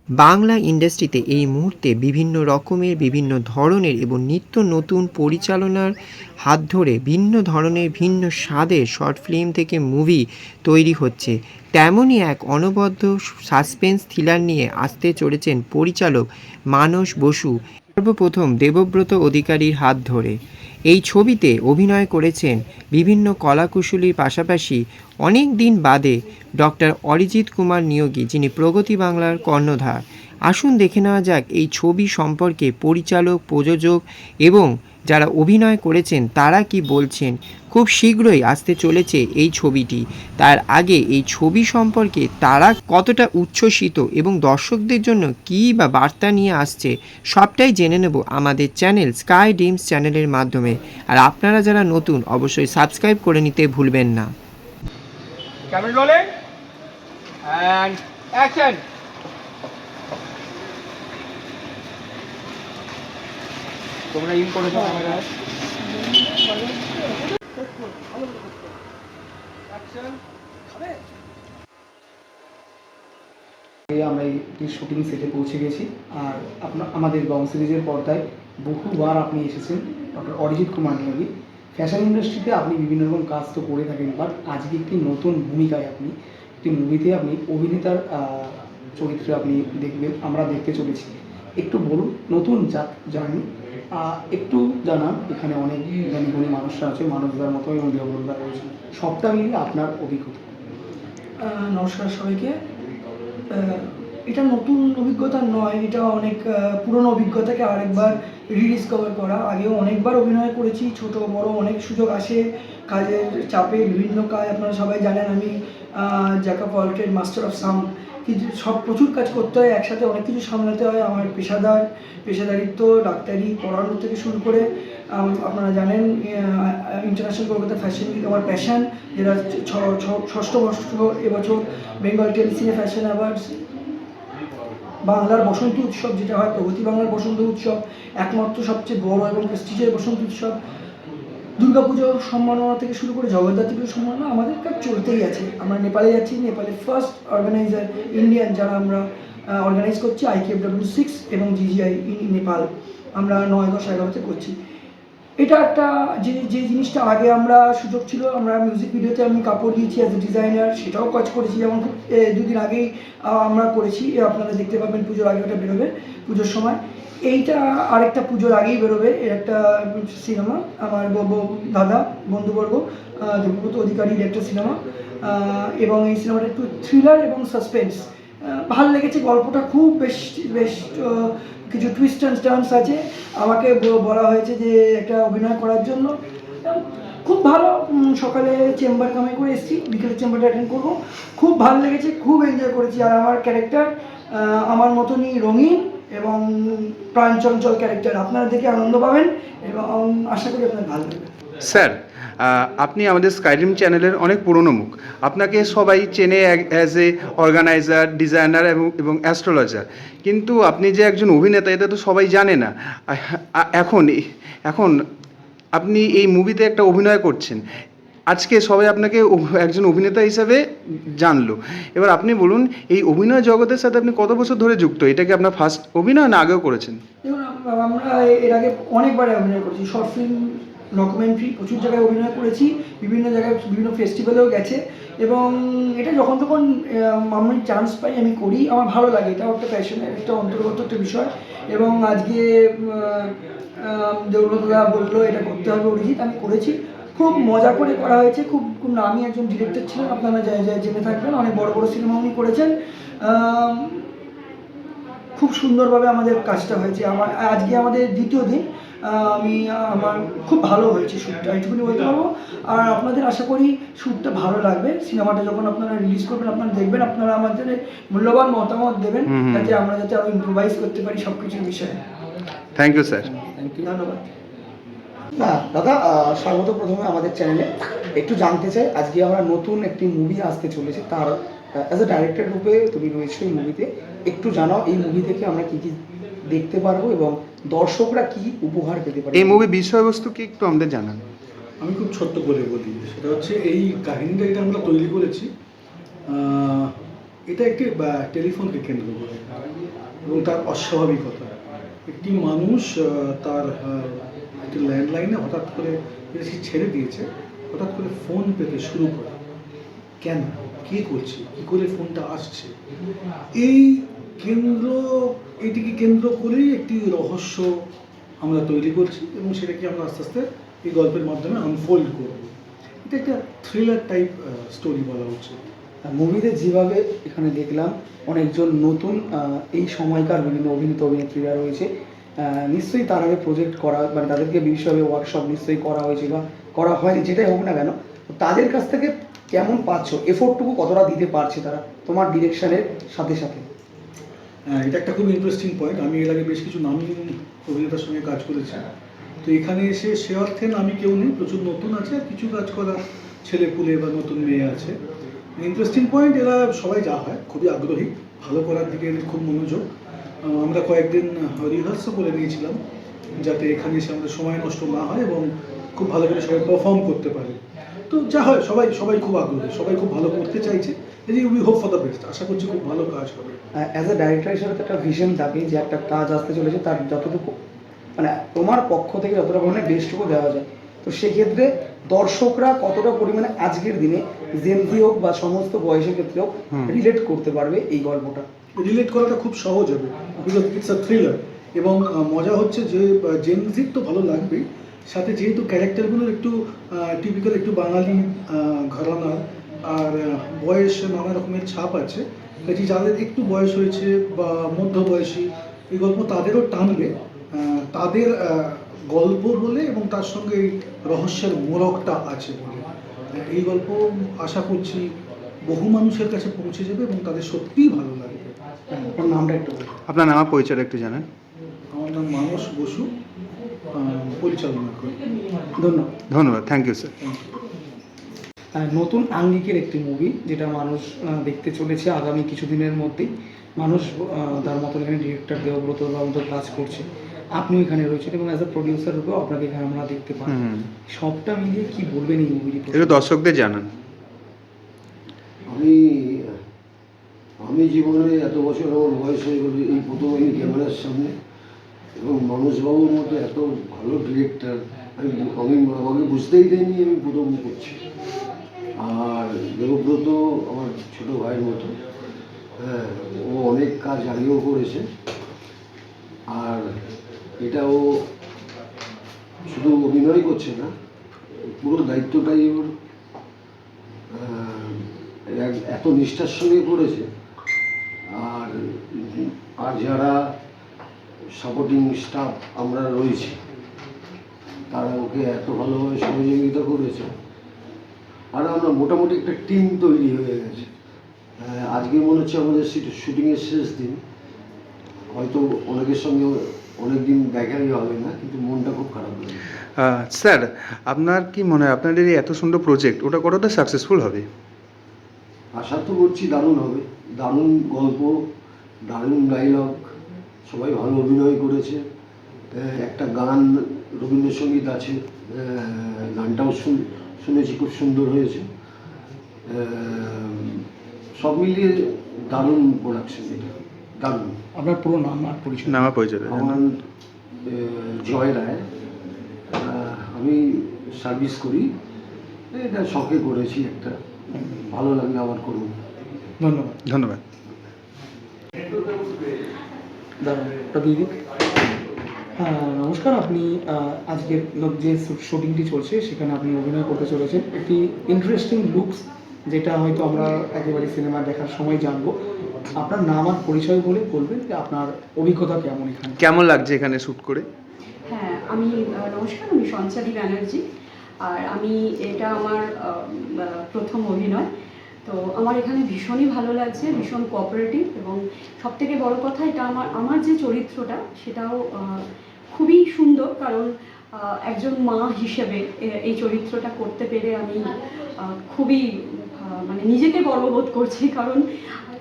বাংলা ইন্ডাস্ট্রিতে এই মুহূর্তে বিভিন্ন রকমের, বিভিন্ন ধরনের এবং নিত্য নতুন পরিচালনার হাত ধরে ভিন্ন ধরনের, ভিন্ন স্বাদের শর্ট ফিল্ম থেকে মুভি তৈরি হচ্ছে। তেমনই এক অনবদ্য সাসপেন্স থ্রিলার নিয়ে আসতে চলেছেন পরিচালক মানস বসু সর্বপ্রথম দেবব্রত অধিকারীর হাত ধরে। এই ছবিতে অভিনয় করেছেন বিভিন্ন কলাকুশলীর পাশাপাশি অনেক দিন বাদে ডক্টর অরিজিৎ কুমার নিয়োগী, যিনি প্রগতি বাংলার কর্ণধার। আসুন দেখে নেওয়া যাক এই ছবি সম্পর্কে পরিচালক, প্রযোজক এবং যারা অভিনয় করেছেন তারা কি বলছেন। খুব শীঘ্রই আসতে চলেছে এই ছবিটি। তার আগে এই ছবি সম্পর্কে তারা কতটা উচ্ছ্বসিত এবং দর্শকদের জন্য কী বা বার্তা নিয়ে আসছে সবটাই জেনে নেব আমাদের চ্যানেল স্কাই ড্রিমস চ্যানেলের মাধ্যমে। আর আপনারা যারা নতুন অবশ্যই সাবস্ক্রাইব করে নিতে ভুলবেন না। Camera rolling and action. তোমরা ইন করেছো ক্যামেরা অ্যাকশন। আমরা এই শুটিং সেটে পৌঁছে গেছি। আর আমাদের বং সিরিজের পর্দায় বহুবার আপনি এসেছেন ডক্টর অরিজিৎ কুমার নিয়োগী। ফ্যাশন ইন্ডাস্ট্রিতে আপনি বিভিন্ন রকম কাজ তো করে থাকেন, বাট আজকে একটি নতুন ভূমিকায় আপনি একটি মুভিতে আপনি অভিনেতার চরিত্রে আপনি দেখবেন, আমরা দেখতে চলেছি। একটু বলুন, নতুন জার্নি একটু জানান। এখানে অনেক জ্ঞানী গুণী মানুষরা আছে, মানুষদের মতো এবং দেববন্ধা রয়েছে, সবটা মিলিয়ে আপনার অভিজ্ঞতা। নমস্কার সবাইকে। এটা নতুন অভিজ্ঞতা নয়, এটা অনেক পুরনো অভিজ্ঞতাকে আরেকবার রিডিসকভার করা। আগেও অনেকবার অভিনয় করেছি, ছোট বড় অনেক সুযোগ আসে, কাজের চাপে বিভিন্ন কাজ আপনারা সবাই জানেন। আমি Jack of all trade, master of some, কিছু সব প্রচুর কাজ করতে হয় একসাথে, অনেক কিছু সামলাতে হয়। আমার পেশাদারিত্ব, ডাক্তারি পড়ানো থেকে শুরু করে আপনারা জানেন ইন্টারন্যাশনাল কলকাতা ফ্যাশন উইক আমার প্যাশন, যেটা ষষ্ঠ বর্ষ এবছর বেঙ্গল টেলিসিনে ফ্যাশন অ্যাওয়ার্ডস, বাংলার বসন্ত উৎসব যেটা হয় প্রগতি বাংলার বসন্ত উৎসব, একমাত্র সবচেয়ে বড় এবং প্রেস্টিজের বসন্ত উৎসব, দুর্গাপুজোর সম্মাননা থেকে শুরু করে জগদ্ধাত্রী পুজোর সম্মাননা, আমাদের কাজ চলতেই আছে। আমরা নেপালে যাচ্ছি, নেপালে ফার্স্ট অর্গানাইজার ইন্ডিয়ান যারা আমরা অর্গানাইজ করছি IKFW6 এবং GGI নেপাল, আমরা 9, 10, 11তে করছি। এটা একটা যে জিনিসটা আগে আমরা সুযোগ ছিল, আমরা মিউজিক ভিডিওতে আমি কাপড় দিয়েছি অ্যাজ এ ডিজাইনার, সেটাও কাজ করেছি। যেমন খুব 2 দিন আগেই আমরা করেছি, আপনারা দেখতে পাবেন পুজোর আগে, ওটা বেরোবে পুজোর সময়। এইটা আরেকটা পুজোর আগেই বেরোবে, এর একটা সিনেমা, আমার দাদা বন্ধুবর্গ দেবব্রত অধিকারীর একটা সিনেমা। এবং এই সিনেমাটা একটু থ্রিলার এবং সাসপেন্স, ভালো লেগেছে। গল্পটা খুব বেশ কিছু টুইস্ট অ্যান্ড টার্নস আছে। আমাকে বলা হয়েছে যে একটা অভিনয় করার জন্য, খুব ভালো। সকালে চেম্বার কামাই করে এসেছি, বিকেলে চেম্বারটা অ্যাটেন্ড করবো। খুব ভালো লেগেছে, খুব এনজয় করেছি। আর আমার ক্যারেক্টার আমার মতনই রঙিন এবং প্রাণচঞ্চল ক্যারেক্টার, আপনারা দেখে আনন্দ পাবেন এবং আশা করি আপনার ভালো লাগবে। স্যার, আপনি আমাদের স্কাইড্রিম চ্যানেলের অনেক পুরনো মুখ। আপনাকে সবাই চেনে অ্যাজ এ অর্গানাইজার, ডিজাইনার এবং অ্যাস্ট্রোলজার, কিন্তু আপনি যে একজন অভিনেতা এটা তো সবাই জানে না। এখন আপনি এই মুভিতে একটা অভিনয় করছেন, আজকে সবাই আপনাকে একজন অভিনেতা হিসাবে জানলো। এবার আপনি বলুন, এই অভিনয় জগতের সাথে আপনি কত বছর ধরে যুক্ত? এটা কি আপনার ফার্স্ট অভিনয় না আগেও করেছেন? দেখুন, আমরা এর আগে অনেকবার অভিনয় করেছি, শর্ট ফিল্ম, ডকুমেন্টারি, প্রচুর জায়গায় অভিনয় করেছি, বিভিন্ন জায়গায় বিভিন্ন ফেস্টিভ্যালেও গেছে। এবং এটা যখন তখন আমি চান্স পাই আমি করি, আমার ভালো লাগে। এটাও একটা প্যাশনের একটা অন্তর্গত একটা বিষয়। এবং আজকে দেবব্রতদা বললো এটা করতে হবে অরিজিৎ, আমি করেছি। খুব মজা করে করা হয়েছে, খুব নামী একজন ডিরেক্টর ছিলেন, আপনারা জেনে থাকবেন, অনেক বড় বড় সিনেমা উনি করেছেন। খুব সুন্দরভাবে আমাদের কাজটা হয়েছে। আজকে আমাদের দ্বিতীয় দিন, আমার খুব ভালো হয়েছে শ্যুটটা, এইটুকুনি বলতে পারবো। আর আপনাদের আশা করি শ্যুটটা ভালো লাগবে। সিনেমাটা যখন আপনারা রিলিজ করবেন, আপনারা দেখবেন, আপনারা আমাদের মূল্যবান মতামত দেবেন, যাতে আমরা আরও ইম্প্রোভাইজ করতে পারি সব কিছুর বিষয়ে। Thank you sir. ধন্যবাদ। না দাদা, সর্বপ্রথমে আমাদের চ্যানেলে একটু জানতে চাই, আজকে আমরা নতুন একটি মুভি আসতে চলেছে, তার অ্যাজ এ ডাইরেক্টর রূপে তুমি রয়েছো এই মুভিতে। একটু জানাও এই মুভি থেকে আমরা কী কী দেখতে পারবো এবং দর্শকরা কি উপহার পেতে পারে। এই মুভি বিষয়বস্তু কি একটু আমাদের জানান। আমি খুব ছোট্ট করে বলি, সেটা হচ্ছে এই কাহিনীটা এটা আমরা তৈরি করেছি এটা একটি টেলিফোনকে কেন্দ্র করে এবং তার অস্বাভাবিকতা। একটি মানুষ তার একটি ল্যান্ডলাইনে হঠাৎ করে সে ছেড়ে দিয়েছে, হঠাৎ করে ফোন পেতে শুরু করে। কেন, কে করছে, কী করে ফোনটা আসছে, এই এইটিকে কেন্দ্র করেই একটি রহস্য আমরা তৈরি করছি এবং সেটাকে আমরা আস্তে আস্তে এই গল্পের মাধ্যমে আনফোল্ড করব। এটা একটা থ্রিলার টাইপ স্টোরি বলা উচিত। মুভিতে যেভাবে এখানে দেখলাম অনেকজন নতুন এই সময়কার বিভিন্ন অভিনেত্রীরা রয়েছে, নিশ্চয়ই তার আগে প্রজেক্ট করা মানে তাদেরকে বিশেষভাবে ওয়ার্কশপ নিশ্চয়ই করা হয়েছে বা করা হয়নি, যেটাই হোক না কেন তাদের কাছ থেকে কেমন পাচ্ছ, এফোর্টটুকু কতটা দিতে পারছে তারা তোমার ডিরেকশনের সাথে সাথে? এটা একটা খুব ইন্টারেস্টিং পয়েন্ট। আমি এর আগে বেশ কিছু নামী অভিনেতার সঙ্গে কাজ করেছি, তো এখানে এসে সে অর্থে আমি কেউ নেই, প্রচুর নতুন আছে আর কিছু কাজ করা ছেলে পুলে বা নতুন মেয়ে আছে। ইন্টারেস্টিং পয়েন্ট, এরা সবাই যা হয় খুবই আগ্রহী, ভালো করার দিকে এদের খুব মনোযোগ। আমরা কয়েকদিন রিহার্সও করে নিয়েছিলাম যাতে এখানে এসে আমাদের সময় নষ্ট না হয় এবং খুব ভালো করে সবাই পারফর্ম করতে পারে। তো যা হয় সবাই খুব আগ্রহী, সবাই খুব ভালো করতে চাইছে। এই যে we hope for the best, আশা করছি খুব ভালো কাজ হবে। অ্যাজ এ ডাইরেক্টর হিসেবে তো একটা ভিশন থাকে যে একটা কাজ আসতে চলেছে, তার যতটুকু মানে তোমার পক্ষ থেকে যতটা পরিমাণে বেস্টটুকু দেওয়া যায়, তো সেক্ষেত্রে দর্শকরা কতটা পরিমাণে আজকের দিনে জেনজি হোক বা সমস্ত বয়সের ক্ষেত্রে হোক রিলেট করতে পারবে এই গল্পটা? রিলেট করাটা খুব সহজ হবে, বিকজ ইটস আ থ্রিলার। এবং মজা হচ্ছে যে জেনজির তো ভালো লাগবেই, সাথে যেহেতু ক্যারেক্টারগুলোর একটু টিপিক্যাল একটু বাঙালি ঘরানা আর বয়স নানা রকমের ছাপ আছে, কাজে যাদের একটু বয়স হয়েছে বা মধ্যবয়সী এই গল্প তাদেরও টানবে। তাদের গল্প বলে এবং তার সঙ্গে এই রহস্যের মোড়কটা আছে বলে এই গল্প আশা করছি বহু মানুষের কাছে পৌঁছে যাবে এবং তাদের সত্যিই ভালো লাগবে। ওর নামটা একটু বলুন। আপনার নাম আর পরিচয়টা একটু জানেন? আমার নাম মানস বসু, পরিচালনা করি। ধন্যবাদ। ধন্যবাদ, থ্যাংক ইউ স্যার। নতুন আঙ্গিকের একটি মুভি যেটা মানুষ দেখতে চলেছে আগামী কিছুদিনের মধ্যেই। মানুষ তার মতন এখানে ডিরেক্টর দেবব্রত মতো কাজ করছে, আপনিও এখানে রয়েছেন এবং অ্যাজ এ প্রডিউসার রূপেও আপনাকে এখানে আমরা দেখতে পাই। সবটা মিলিয়ে কি বলবেন এই মুভিটি? একটু দর্শকদের জানান। আমি জীবনে এত বছর আমার বয়স হয়ে গেল, এই প্রথম আমি ক্যামেরার সামনে, এবং মানুষবাবুর মতো এত ভালো ডিরেক্টর আমাকে বুঝতেই দেয়নি আমি প্রথম করছি। আর দেবব্রত আমার ছোটো ভাইয়ের মতো, হ্যাঁ, ও অনেক কাজ আগেও করেছে। আর এটাও শুধু অভিনয় করছে না, পুরো দায়িত্বটাই ওর এত নিষ্ঠার সঙ্গে করেছে। আর যারা সাপোর্টিং স্টাফ আমরা রয়েছি তারা ওকে এত ভালোভাবে সহযোগিতা করেছে। আর আমরা মোটামুটি একটা টিম তৈরি হয়ে গেছে। আজকে মনে হচ্ছে আমাদের শুটিংয়ের শেষ দিন, হয়তো অনেকের সঙ্গে অনেক দিন দেখাই হবে না, কিন্তু মনটা খুব খারাপ লাগে। স্যার, আপনার কি মনে হয় আপনাদের এই এত সুন্দর প্রজেক্ট ওটা কতটা সাকসেসফুল হবে? আশা তো করছি দারুণ হবে, দারুণ গল্প, দারুণ ডায়লগ, সবাই ভালো অভিনয় করেছে। একটা গান রবীন্দ্রসঙ্গীত আছে, গানটাও শুনেছি, খুব সুন্দর হয়েছে। সব মিলিয়ে দারুণ প্রোডাকশন, এটা দারুণ। আপনার পুরো নাম আর পরিচয়? নাম আর পরিচয়। আমার জয় রায়, আমি সার্ভিস করি, এটা শখে করেছি, একটা ভালো লাগলে আবার করুন। ধন্যবাদ। ধন্যবাদ। হ্যাঁ, নমস্কার। আপনি আজকের যে শুটিংটি চলছে সেখানে আপনি অভিনয় করতে চলেছেন একটি ইন্টারেস্টিং লুকস, যেটা হয়তো আমরা একেবারে সিনেমা দেখার সময় জানবো। আপনার নাম আর পরিচয় বলবেন যে আপনার অভিজ্ঞতা কেমন, এখানে কেমন লাগছে এখানে শ্যুট করে? হ্যাঁ, আমি নমস্কার, আমি সঞ্চারী ব্যানার্জি, আর আমি এটা আমার প্রথম অভিনয়। তো আমার এখানে ভীষণই ভালো লাগছে, ভীষণ কোঅপারেটিভ, এবং সবথেকে বড় কথা এটা আমার যে চরিত্রটা সেটাও খুবই সুন্দর, কারণ একজন মা হিসেবে এই চরিত্রটা করতে পেরে আমি খুবই মানে নিজেকে গর্ববোধ করছি, কারণ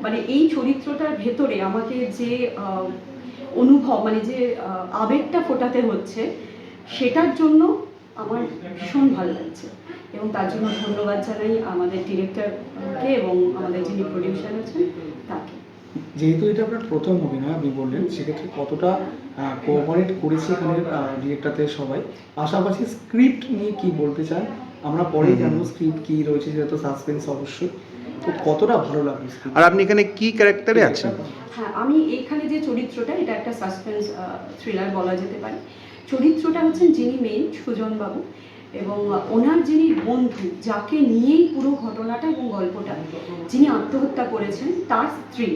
মানে এই চরিত্রটার ভেতরে আমাকে যে অনুভব মানে যে আবেগটা ফোটাতে হচ্ছে সেটার জন্য আমার ভীষণ ভালো লাগছে, এবং তার জন্য ধন্যবাদ জানাই আমাদের ডিরেক্টরকে এবং আমাদের যিনি প্রডিউসার আছেন যেহেতু এটা আপনার প্রথম অভিনয় আপনি বললেন, সেক্ষেত্রে কতটা কোঅপারেট করেছে এখানে ডিরেক্টরদের সবাই, পাশাপাশি স্ক্রিপ্ট নিয়ে কি বলতে চান? আমরা পরেই জানবো স্ক্রিপ্ট কি রয়েছে, সেটা তো সাসপেন্স অবশ্যই। তো কতটা ভালো লাগলো script? আর আপনি এখানে কি ক্যারেক্টারে আছেন? হ্যাঁ, আমি এখানে যে চরিত্রটা, এটা একটা সাসপেন্স থ্রিলার বলা যেতে পারে। চরিত্রটা হচ্ছেন যিনি মেইন, সুজনবাবু, এবং ওনার যিনি বন্ধু, যাকে নিয়েই পুরো ঘটনাটা এবং গল্পটা, যিনি আত্মহত্যা করেছেন, তার স্ত্রী,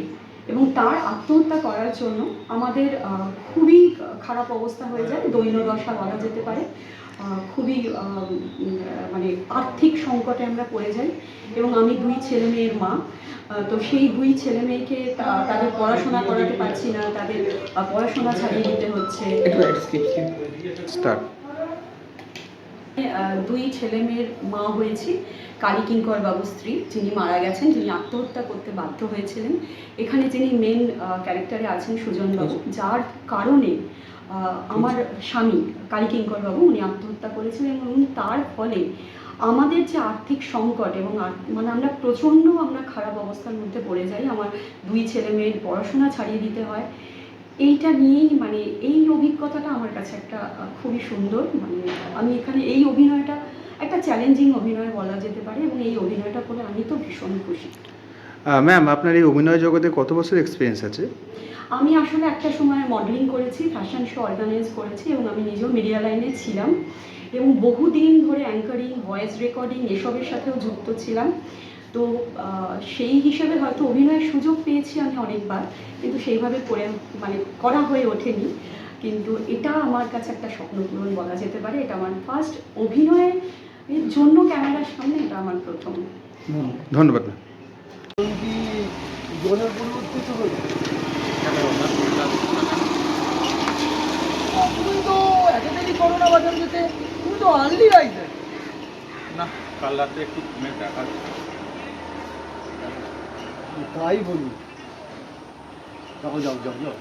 এবং তার আত্মহত্যা করার জন্য আমাদের খুবই খারাপ অবস্থা হয়ে যায়, দৈন্যদশা বলা যেতে পারে। খুবই মানে আর্থিক সংকটে আমরা পড়ে যাই, এবং আমি 2 ছেলে মেয়ের মা। তো সেই 2 ছেলে মেয়েকে তাদের পড়াশোনা করাতে পারছি না, তাদের পড়াশোনা ছাড়িয়ে দিতে হচ্ছে। একটু স্ক্রিপ্ট স্টার্ট। 2 ছেলে মেয়ের মা হয়েছি। কালীকিঙ্কর বাবুর স্ত্রী, যিনি মারা গেছেন, যিনি আত্মহত্যা করতে বাধ্য হয়েছিলেন। এখানে যিনি মেন ক্যারেক্টারে আছেন সুজন বাবু, যার কারণে আমার স্বামী কালীকিঙ্কর বাবু উনি আত্মহত্যা করেছিলেন, এবং তার ফলে আমাদের যে আর্থিক সংকট, এবং মানে আমরা প্রচণ্ড খারাপ অবস্থার মধ্যে পড়ে যাই। আমার 2 ছেলে মেয়ের পড়াশোনা ছাড়িয়ে দিতে হয়। এইটা নিয়েই মানে এই অভিজ্ঞতাটা আমার কাছে একটা খুবই সুন্দর। মানে আমি এখানে এই অভিনয়টা একটা চ্যালেঞ্জিং অভিনয় বলা যেতে পারে, এবং এই অভিনয়টা করে আমি তো ভীষণ খুশি। ম্যাম, আপনার এই অভিনয় জগতে কত বছর এক্সপিরিয়েন্স আছে? আমি আসলে একটা সময় মডেলিং করেছি, ফ্যাশন শো অর্গানাইজ করেছি, এবং আমি নিজেও মিডিয়া লাইনে ছিলাম, এবং বহুদিন ধরে অ্যাঙ্কারিং, ভয়েস রেকর্ডিং এসবের সাথেও যুক্ত ছিলাম। তো সেই হিসেবে হয়তো অভিনয়ের সুযোগ পেয়েছি আমি অনেকবার, কিন্তু সেইভাবে করা হয়ে ওঠেনি। কিন্তু এটা আমার কাছে একটা স্বপ্ন পূরণ বলা যেতে পারে। এটা আমার ফার্স্ট অভিনয়ের জন্য ক্যামেরার সামনে, এটা আমার প্রথম। ধন্যবাদ ম্যাম। তুমি তো এতদিনই করোনা বাজার যেতে, তুমি তো আনলি রাইজার। না, কাল রাতে একটু ঘুমে দেখা তাই বলি, যাও যাও যাও যাও।